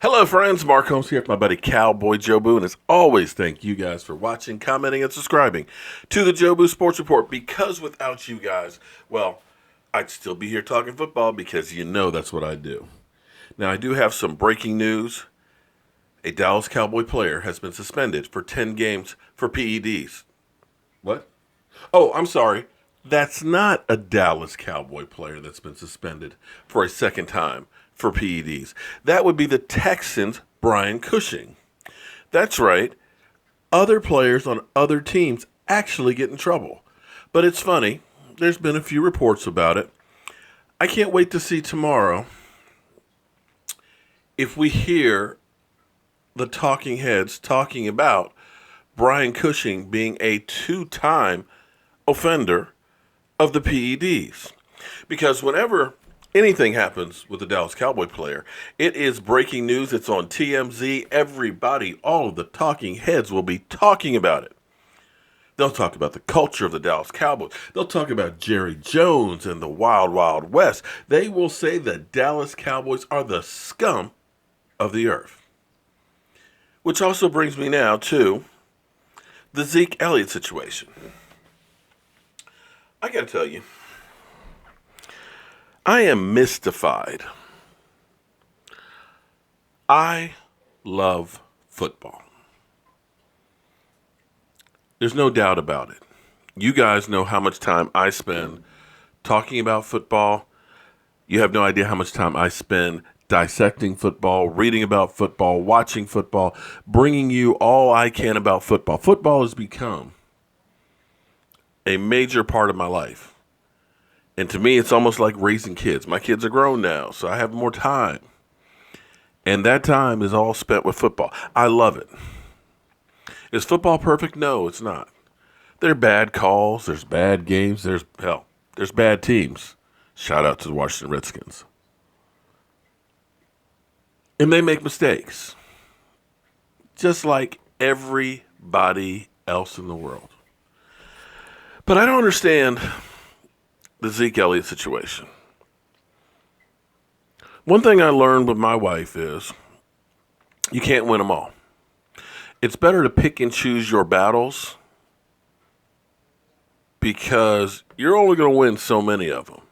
Hello, friends. Mark Holmes here with my buddy Cowboy Joe Boo. And as always, thank you guys for watching, commenting, and subscribing to the Joe Boo Sports Report. Because without you guys, well, I'd still be here talking football because you know that's what I do. Now, I do have some breaking news. A Dallas Cowboy player has been suspended for 10 games for PEDs. What? Oh, I'm sorry. That's not a Dallas Cowboy player that's been suspended for a second time for PEDs. That would be the Texans' Brian Cushing. That's right. Other players on other teams actually get in trouble. But it's funny. There's been a few reports about it. I can't wait to see tomorrow if we hear the talking heads talking about Brian Cushing being a two-time offender of the PEDs. Because whenever anything happens with a Dallas Cowboy player, it is breaking news. It's on TMZ. Everybody, all of the talking heads will be talking about it. They'll talk about the culture of the Dallas Cowboys. They'll talk about Jerry Jones and the Wild Wild West. They will say the Dallas Cowboys are the scum of the earth. Which also brings me now to the Zeke Elliott situation. I got to tell you, I am mystified. I love football. There's no doubt about it. You guys know how much time I spend talking about football. You have no idea how much time I spend dissecting football, reading about football, watching football, bringing you all I can about football. Football has become a major part of my life. And to me, it's almost like raising kids. My kids are grown now, so I have more time. And that time is all spent with football. I love it. Is football perfect? No, it's not. There are bad calls. There's bad games. There's bad teams. Shout out to the Washington Redskins. And they make mistakes. Just like everybody else in the world. But I don't understand the Zeke Elliott situation. One thing I learned with my wife is you can't win them all. It's better to pick and choose your battles because you're only going to win so many of them.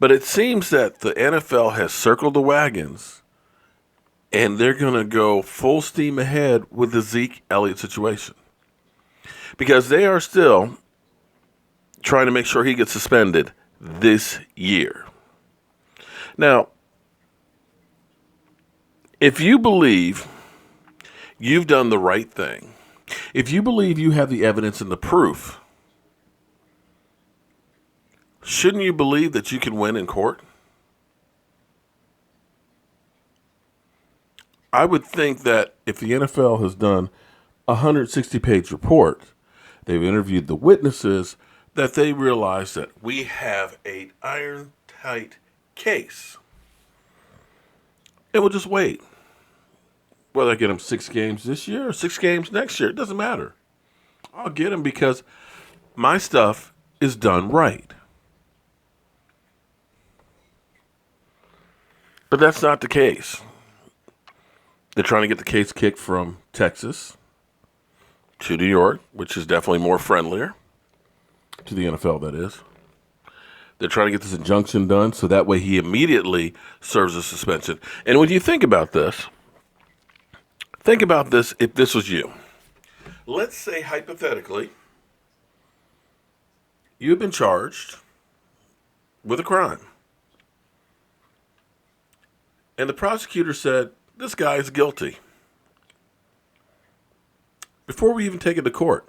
But it seems that the NFL has circled the wagons and they're going to go full steam ahead with the Zeke Elliott situation. Because they are still trying to make sure he gets suspended this year. Now, if you believe you've done the right thing, if you believe you have the evidence and the proof, shouldn't you believe that you can win in court? I would think that if the NFL has done a 160-page report, they've interviewed the witnesses, that they realize that we have an iron-tight case. And we'll just wait. Whether I get him 6 games this year or 6 games next year, it doesn't matter. I'll get him because my stuff is done right. But that's not the case. They're trying to get the case kicked from Texas to New York, which is definitely more friendlier to the NFL, that is. They're trying to get this injunction done so that way he immediately serves a suspension. And when you think about this if this was you. Let's say, hypothetically, you've been charged with a crime. And the prosecutor said, this guy is guilty. Before we even take it to court.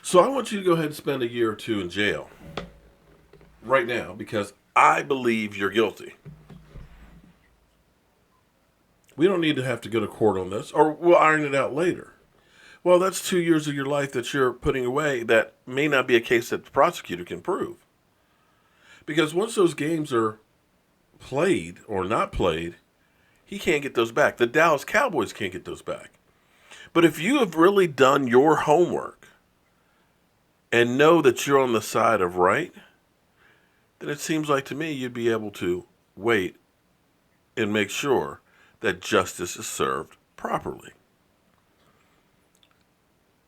So I want you to go ahead and spend a year or 2 in jail right now because I believe you're guilty. We don't need to have to go to court on this, or we'll iron it out later. Well, that's 2 years of your life that you're putting away that may not be a case that the prosecutor can prove. Because once those games are played or not played, he can't get those back. The Dallas Cowboys can't get those back. But if you have really done your homework and know that you're on the side of right, then it seems like to me you'd be able to wait and make sure that justice is served properly.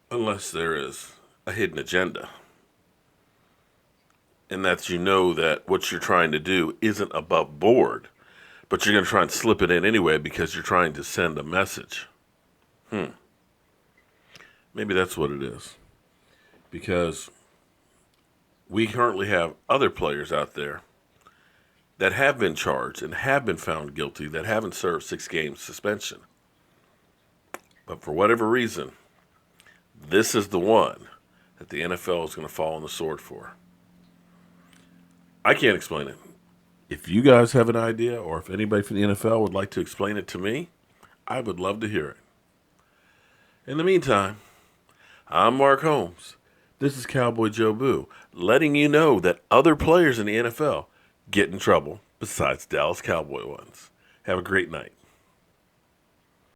Unless there is a hidden agenda. And that's that what you're trying to do isn't above board, but you're going to try and slip it in anyway because you're trying to send a message. Maybe that's what it is. Because we currently have other players out there that have been charged and have been found guilty that haven't served 6 games suspension. But for whatever reason, this is the one that the NFL is going to fall on the sword for. I can't explain it. If you guys have an idea, or if anybody from the NFL would like to explain it to me, I would love to hear it. In the meantime, I'm Mark Holmes. This is Cowboy Joe Boo, letting you know that other players in the NFL get in trouble besides Dallas Cowboy ones. Have a great night.